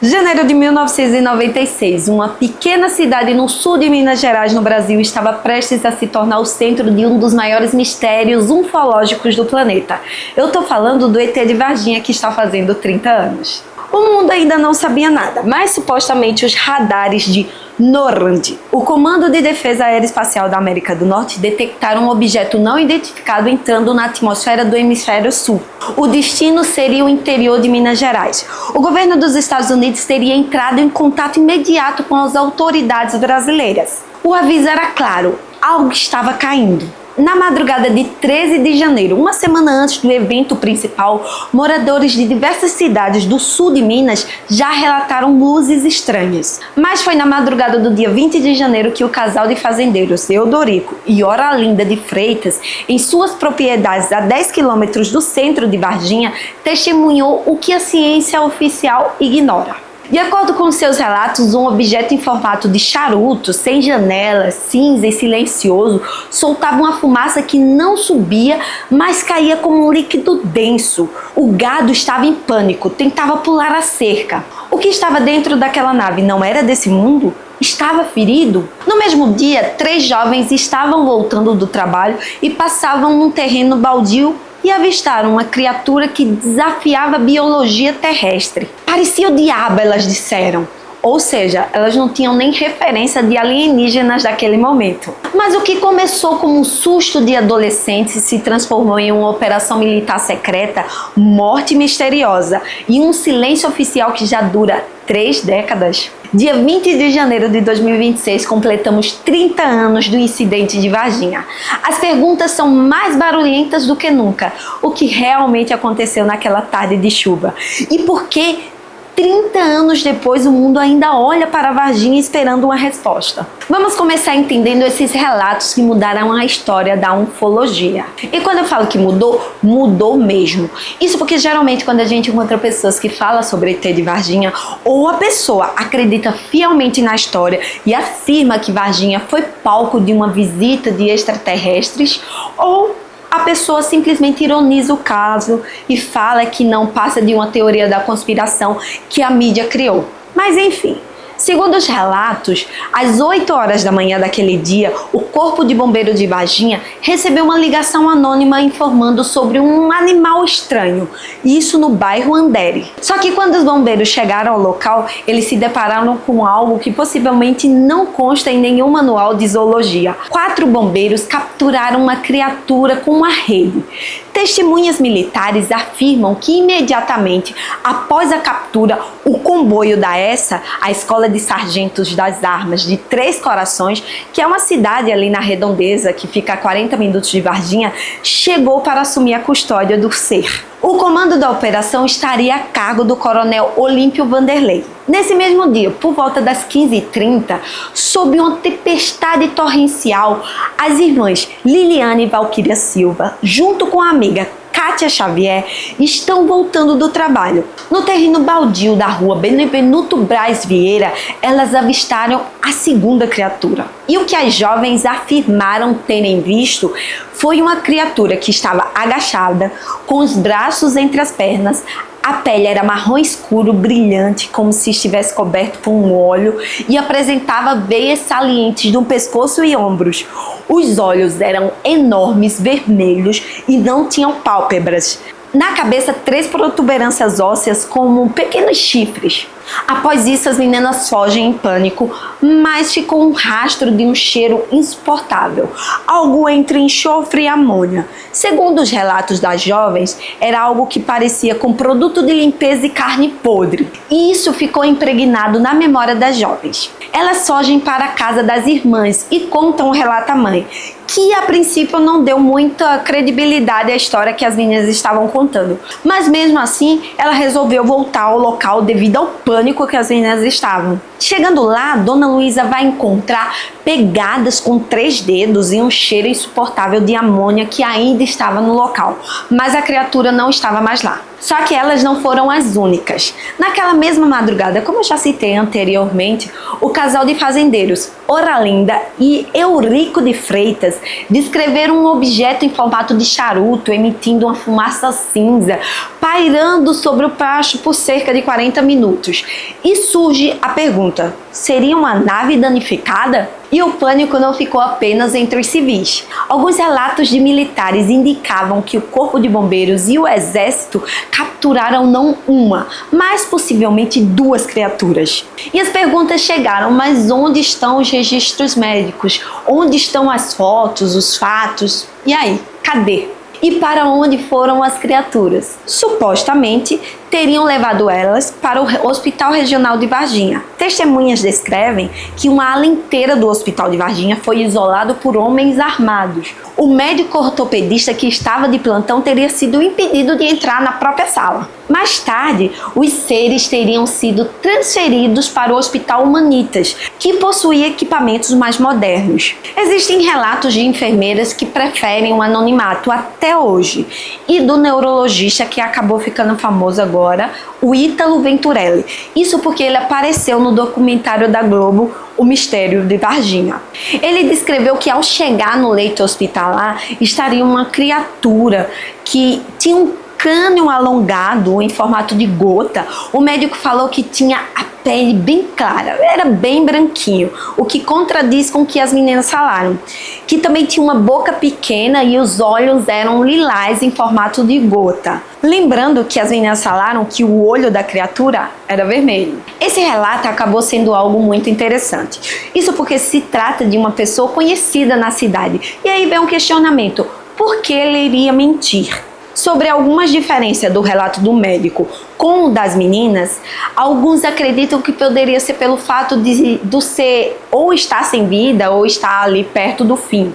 Janeiro de 1996, uma pequena cidade no sul de Minas Gerais, no Brasil, estava prestes a se tornar o centro de um dos maiores mistérios ufológicos do planeta. Eu tô falando do ET de Varginha, que está fazendo 30 anos. O mundo ainda não sabia nada, mas supostamente os radares de NORAD, o Comando de Defesa Aeroespacial da América do Norte, detectaram um objeto não identificado entrando na atmosfera do hemisfério sul. O destino seria o interior de Minas Gerais. O governo dos Estados Unidos teria entrado em contato imediato com as autoridades brasileiras. O aviso era claro: algo estava caindo. Na madrugada de 13 de janeiro, uma semana antes do evento principal, moradores de diversas cidades do sul de Minas já relataram luzes estranhas. Mas foi na madrugada do dia 20 de janeiro que o casal de fazendeiros Eudorico e Oralinda de Freitas, em suas propriedades a 10 quilômetros do centro de Varginha, testemunhou o que a ciência oficial ignora. De acordo com seus relatos, um objeto em formato de charuto, sem janelas, cinza e silencioso, soltava uma fumaça que não subia, mas caía como um líquido denso. O gado estava em pânico, tentava pular a cerca. O que estava dentro daquela nave não era desse mundo? Estava ferido? No mesmo dia, 3 jovens estavam voltando do trabalho e passavam num terreno baldio e avistaram uma criatura que desafiava a biologia terrestre. Parecia o diabo, elas disseram. Ou seja, elas não tinham nem referência de alienígenas daquele momento. Mas o que começou como um susto de adolescentes se transformou em uma operação militar secreta, morte misteriosa e um silêncio oficial que já dura 3 décadas. Dia 20 de janeiro de 2026, completamos 30 anos do incidente de Varginha. As perguntas são mais barulhentas do que nunca. O que realmente aconteceu naquela tarde de chuva? E por que 30 anos depois o mundo ainda olha para Varginha esperando uma resposta? Vamos começar entendendo esses relatos que mudaram a história da ufologia. E quando eu falo que mudou, mudou mesmo. Isso porque geralmente quando a gente encontra pessoas que falam sobre ET de Varginha, ou a pessoa acredita fielmente na história e afirma que Varginha foi palco de uma visita de extraterrestres, ou a pessoa simplesmente ironiza o caso e fala que não passa de uma teoria da conspiração que a mídia criou. Mas enfim, segundo os relatos, às 8 horas da manhã daquele dia, o Corpo de Bombeiro de Varginha recebeu uma ligação anônima informando sobre um animal estranho, isso no bairro Andere. Só que quando os bombeiros chegaram ao local, eles se depararam com algo que possivelmente não consta em nenhum manual de zoologia. 4 bombeiros capturaram uma criatura com uma rede. Testemunhas militares afirmam que imediatamente após a captura, o comboio da ESA, a Escola de Sargentos das Armas de Três Corações, que é uma cidade ali na Redondeza, que fica a 40 minutos de Varginha, chegou para assumir a custódia do ser. O comando da operação estaria a cargo do coronel Olímpio Vanderlei. Nesse mesmo dia, por volta das 15h30, sob uma tempestade torrencial, as irmãs Liliane e Valquíria Silva, junto com a amiga Kátia Xavier, estão voltando do trabalho. No terreno baldio da rua Benevenuto Braz Vieira, elas avistaram a segunda criatura. E o que as jovens afirmaram terem visto foi uma criatura que estava agachada, com os braços entre as pernas. A pele era marrom escuro, brilhante, como se estivesse coberto por um óleo, e apresentava veias salientes no pescoço e ombros. Os olhos eram enormes, vermelhos e não tinham pálpebras. Na cabeça, 3 protuberâncias ósseas como pequenos chifres. Após isso, as meninas fogem em pânico, mas ficou um rastro de um cheiro insuportável, algo entre enxofre e amônia. Segundo os relatos das jovens, era algo que parecia com produto de limpeza e carne podre. E isso ficou impregnado na memória das jovens. Elas fogem para a casa das irmãs e contam o relato à mãe, que a princípio não deu muita credibilidade à história que as meninas estavam contando. Mas mesmo assim, ela resolveu voltar ao local devido ao pânico que as meninas estavam. Chegando lá, Dona Luísa vai encontrar pegadas com 3 dedos e um cheiro insuportável de amônia que ainda estava no local, mas a criatura não estava mais lá. Só que elas não foram as únicas. Naquela mesma madrugada, como eu já citei anteriormente, o casal de fazendeiros Oralinda e Eurico de Freitas descreveram um objeto em formato de charuto emitindo uma fumaça cinza, pairando sobre o pasto por cerca de 40 minutos. E surge a pergunta: seria uma nave danificada? E o pânico não ficou apenas entre os civis. Alguns relatos de militares indicavam que o Corpo de Bombeiros e o Exército capturaram não uma, mas possivelmente duas criaturas. E as perguntas chegaram: mas onde estão os registros médicos? Onde estão as fotos, os fatos? E aí, cadê? E para onde foram as criaturas? Supostamente teriam levado elas para o Hospital Regional de Varginha. Testemunhas descrevem que uma ala inteira do Hospital de Varginha foi isolado por homens armados. O médico ortopedista que estava de plantão teria sido impedido de entrar na própria sala. Mais tarde, os seres teriam sido transferidos para o Hospital Humanitas, que possuía equipamentos mais modernos. Existem relatos de enfermeiras que preferem o anonimato até hoje, e do neurologista que acabou ficando famoso agora, o Ítalo Venturelli. Isso porque ele apareceu no documentário da Globo, O Mistério de Varginha. Ele descreveu que ao chegar no leito hospitalar estaria uma criatura que tinha um crânio alongado em formato de gota. O médico falou que tinha a pele bem clara, era bem branquinho, o que contradiz com o que as meninas falaram, que também tinha uma boca pequena e os olhos eram lilás em formato de gota. Lembrando que as meninas falaram que o olho da criatura era vermelho. Esse relato acabou sendo algo muito interessante. Isso porque se trata de uma pessoa conhecida na cidade. E aí vem um questionamento: por que ele iria mentir? Sobre algumas diferenças do relato do médico com o das meninas, alguns acreditam que poderia ser pelo fato do ser ou estar sem vida ou estar ali perto do fim.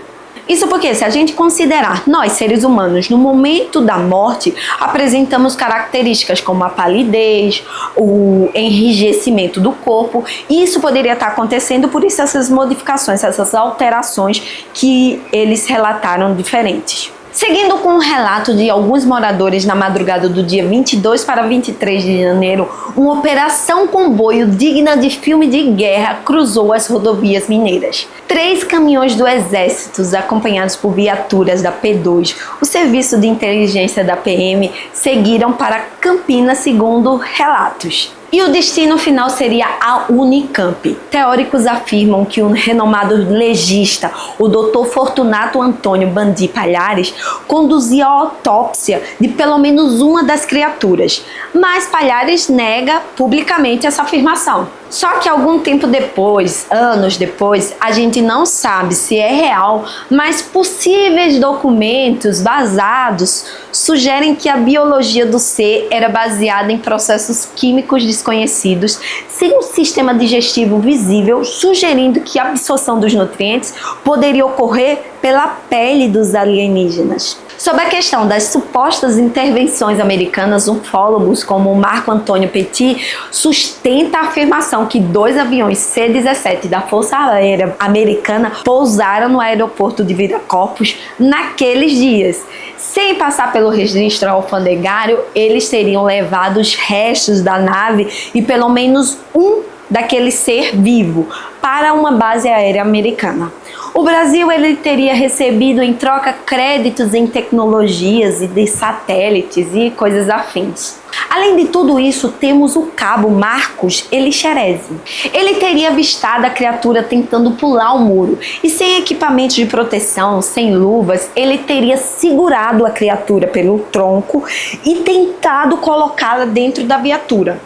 Isso porque, se a gente considerar nós, seres humanos, no momento da morte, apresentamos características como a palidez, o enrijecimento do corpo, e isso poderia estar acontecendo por isso essas modificações, essas alterações que eles relataram diferentes. Seguindo com o relato de alguns moradores na madrugada do dia 22 para 23 de janeiro, uma operação comboio digna de filme de guerra cruzou as rodovias mineiras. 3 caminhões do Exército, acompanhados por viaturas da P2, o serviço de inteligência da PM, seguiram para Campinas, segundo relatos. E o destino final seria a Unicamp. Teóricos afirmam que o renomado legista, o Dr. Fortunato Antônio Bandi Palhares, conduzia a autópsia de pelo menos uma das criaturas, mas Palhares nega publicamente essa afirmação. Só que algum tempo depois, anos depois, a gente não sabe se é real, mas possíveis documentos vazados sugerem que a biologia do ser era baseada em processos químicos desconhecidos, sem um sistema digestivo visível, sugerindo que a absorção dos nutrientes poderia ocorrer pela pele dos alienígenas. Sobre a questão das supostas intervenções americanas, ufólogos como Marco Antônio Petit sustenta a afirmação que 2 aviões C-17 da Força Aérea Americana pousaram no aeroporto de Viracopos naqueles dias. Sem passar pelo registro alfandegário, eles teriam levado os restos da nave e pelo menos um daquele ser vivo para uma base aérea americana. O Brasil ele teria recebido em troca créditos em tecnologias e de satélites e coisas afins. Além de tudo isso, temos o cabo Marcos Elixerezi. Ele teria avistado a criatura tentando pular o muro e sem equipamentos de proteção, sem luvas, ele teria segurado a criatura pelo tronco e tentado colocá-la dentro da viatura.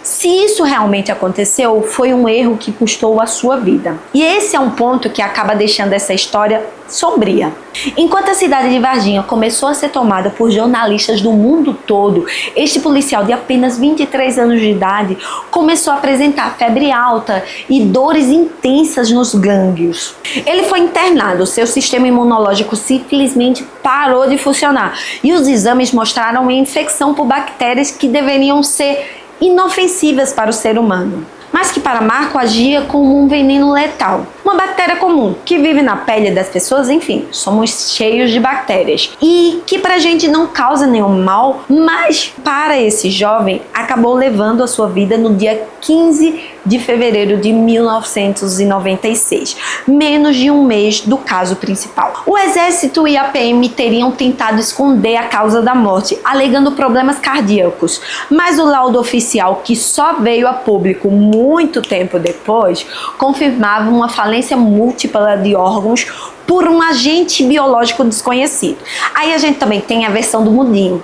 Se isso realmente aconteceu, foi um erro que custou a sua vida. E esse é um ponto que acaba deixando essa história sombria. Enquanto a cidade de Varginha começou a ser tomada por jornalistas do mundo todo, este policial de apenas 23 anos de idade começou a apresentar febre alta e dores intensas nos gânglios. Ele foi internado, seu sistema imunológico simplesmente parou de funcionar e os exames mostraram uma infecção por bactérias que deveriam ser inofensivas para o ser humano. mas que para Marco agia como um veneno letal. Uma bactéria comum que vive na pele das pessoas, enfim, somos cheios de bactérias. E que pra gente não causa nenhum mal, mas para esse jovem acabou levando a sua vida no dia 15 de fevereiro de 1996, menos de um mês do caso principal. O Exército e a PM teriam tentado esconder a causa da morte, alegando problemas cardíacos, mas o laudo oficial, que só veio a público muito tempo depois, confirmava uma falência múltipla de órgãos por um agente biológico desconhecido. Aí a gente também tem a versão do mudinho,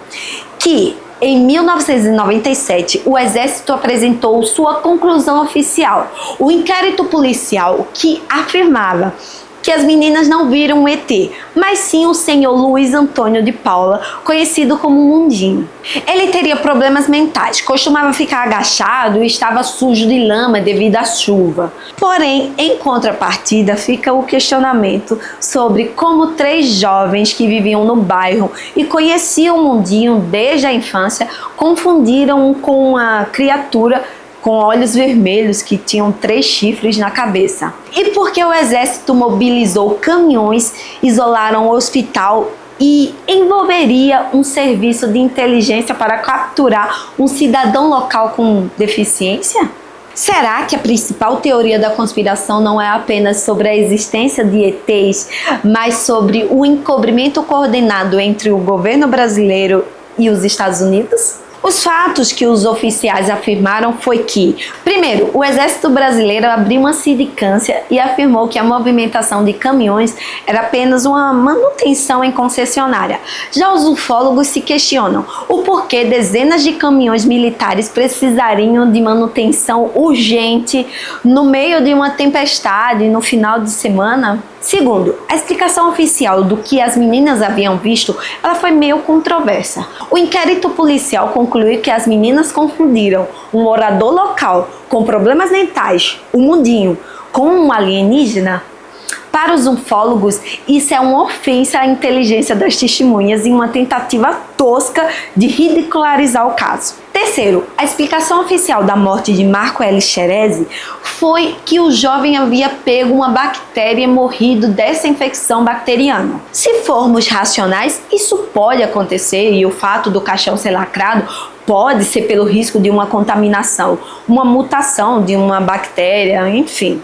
que em 1997, o Exército apresentou sua conclusão oficial, o inquérito policial, que afirmava que as meninas não viram um ET, mas sim o senhor Luiz Antônio de Paula, conhecido como Mundinho. Ele teria problemas mentais, costumava ficar agachado e estava sujo de lama devido à chuva. Porém, em contrapartida, fica o questionamento sobre como 3 jovens que viviam no bairro e conheciam Mundinho desde a infância confundiram com uma criatura com olhos vermelhos que tinham 3 chifres na cabeça. E porque o Exército mobilizou caminhões, isolaram o hospital e envolveria um serviço de inteligência para capturar um cidadão local com deficiência? Será que a principal teoria da conspiração não é apenas sobre a existência de ETs, mas sobre o encobrimento coordenado entre o governo brasileiro e os Estados Unidos? Os fatos que os oficiais afirmaram foi que, primeiro, o Exército Brasileiro abriu uma sindicância e afirmou que a movimentação de caminhões era apenas uma manutenção em concessionária. Já os ufólogos se questionam o porquê dezenas de caminhões militares precisariam de manutenção urgente no meio de uma tempestade no final de semana. Segundo, a explicação oficial do que as meninas haviam visto, ela foi meio controversa. O inquérito policial concluiu que as meninas confundiram um morador local com problemas mentais, o Mundinho, com um alienígena. Para os ufólogos, isso é uma ofensa à inteligência das testemunhas e uma tentativa tosca de ridicularizar o caso. Terceiro, a explicação oficial da morte de Marco L. Scherezi foi que o jovem havia pego uma bactéria e morrido dessa infecção bacteriana. Se formos racionais, isso pode acontecer e o fato do caixão ser lacrado pode ser pelo risco de uma contaminação, uma mutação de uma bactéria, enfim.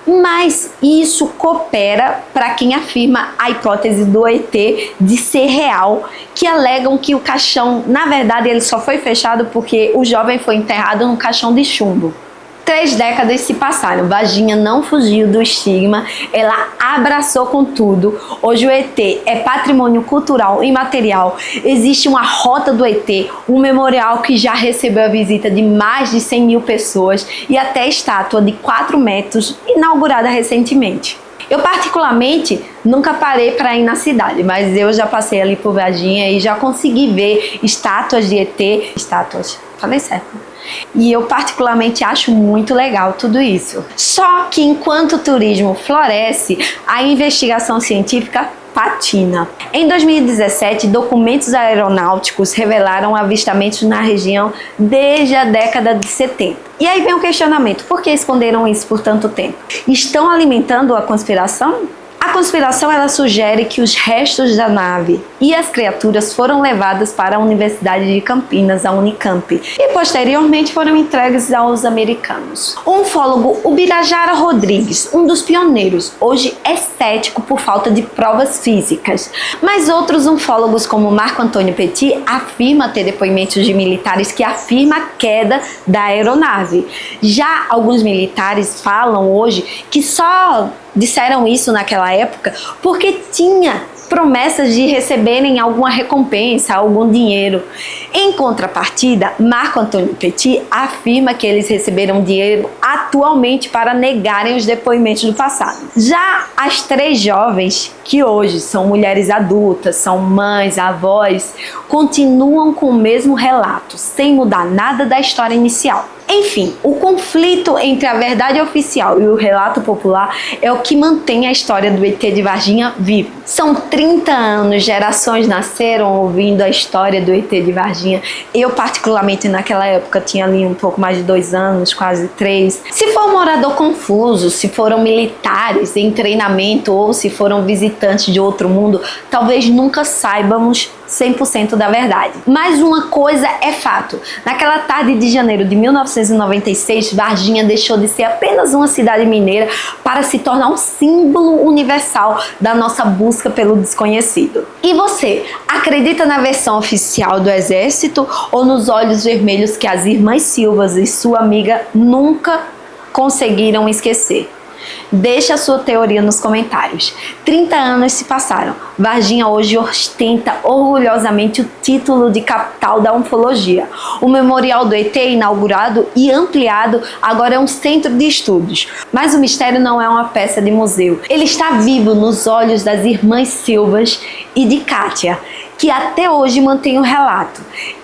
Mas isso coopera para quem afirma a hipótese do ET de ser real, que alegam que o caixão, na verdade, ele só foi fechado porque o jovem foi enterrado num caixão de chumbo. 3 décadas se passaram, Varginha não fugiu do estigma, ela abraçou com tudo. Hoje o ET é patrimônio cultural imaterial, existe uma rota do ET, um memorial que já recebeu a visita de mais de 100 mil pessoas e até estátua de 4 metros, inaugurada recentemente. Eu particularmente nunca parei para ir na cidade, mas eu já passei ali por Varginha e já consegui ver estátuas de ET, falei certo. E eu particularmente acho muito legal tudo isso. Só que enquanto o turismo floresce, a investigação científica patina. Em 2017, documentos aeronáuticos revelaram avistamentos na região desde a década de 70. E aí vem o questionamento, por que esconderam isso por tanto tempo? Estão alimentando a conspiração? A conspiração ela sugere que os restos da nave e as criaturas foram levadas para a Universidade de Campinas, a Unicamp, e posteriormente foram entregues aos americanos. O ufólogo Ubirajara Rodrigues, um dos pioneiros, hoje é cético por falta de provas físicas, mas outros ufólogos como Marco Antônio Petit afirma ter depoimentos de militares que afirmam a queda da aeronave. Já alguns militares falam hoje que só disseram isso naquela época porque tinha promessas de receberem alguma recompensa, algum dinheiro. Em contrapartida, Marco Antônio Petit afirma que eles receberam dinheiro atualmente para negarem os depoimentos do passado. Já as 3 jovens, que hoje são mulheres adultas, são mães, avós, continuam com o mesmo relato, sem mudar nada da história inicial. Enfim, o conflito entre a verdade oficial e o relato popular é o que mantém a história do ET de Varginha viva. São 30 anos, gerações nasceram ouvindo a história do ET de Varginha. Eu, particularmente, naquela época, tinha ali um pouco mais de 2 anos, quase 3. Se for um morador confuso, se foram militares em treinamento ou se foram visitantes de outro mundo, talvez nunca saibamos 100% da verdade. Mas uma coisa é fato: naquela tarde de janeiro de 1996, Varginha deixou de ser apenas uma cidade mineira para se tornar um símbolo universal da nossa busca pelo desconhecido. E você, acredita na versão oficial do Exército ou nos olhos vermelhos que as irmãs Silvas e sua amiga nunca conseguiram esquecer? Deixe a sua teoria nos comentários. 30 anos se passaram. Varginha hoje ostenta orgulhosamente o título de capital da ufologia. O Memorial do ET, inaugurado e ampliado, agora é um centro de estudos. Mas o mistério não é uma peça de museu. Ele está vivo nos olhos das irmãs Silvas e de Kátia, que até hoje mantém o relato.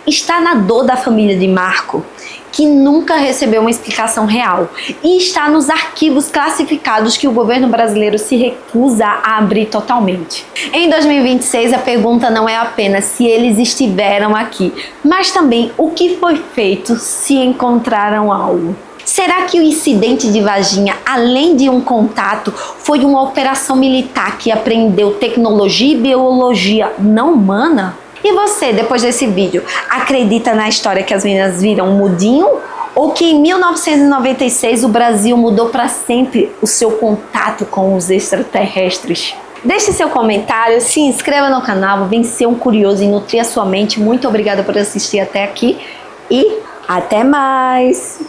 Está na dor da família de Marco, que nunca recebeu uma explicação real, e está nos arquivos classificados que o governo brasileiro se recusa a abrir totalmente. Em 2026, a pergunta não é apenas se eles estiveram aqui, mas também o que foi feito se encontraram algo. Será que o incidente de Varginha, além de um contato, foi uma operação militar que apreendeu tecnologia e biologia não humana? E você, depois desse vídeo, acredita na história que as meninas viram um mudinho? Ou que em 1996 o Brasil mudou para sempre o seu contato com os extraterrestres? Deixe seu comentário, se inscreva no canal, vem ser um curioso e nutrir a sua mente. Muito obrigada por assistir até aqui e até mais!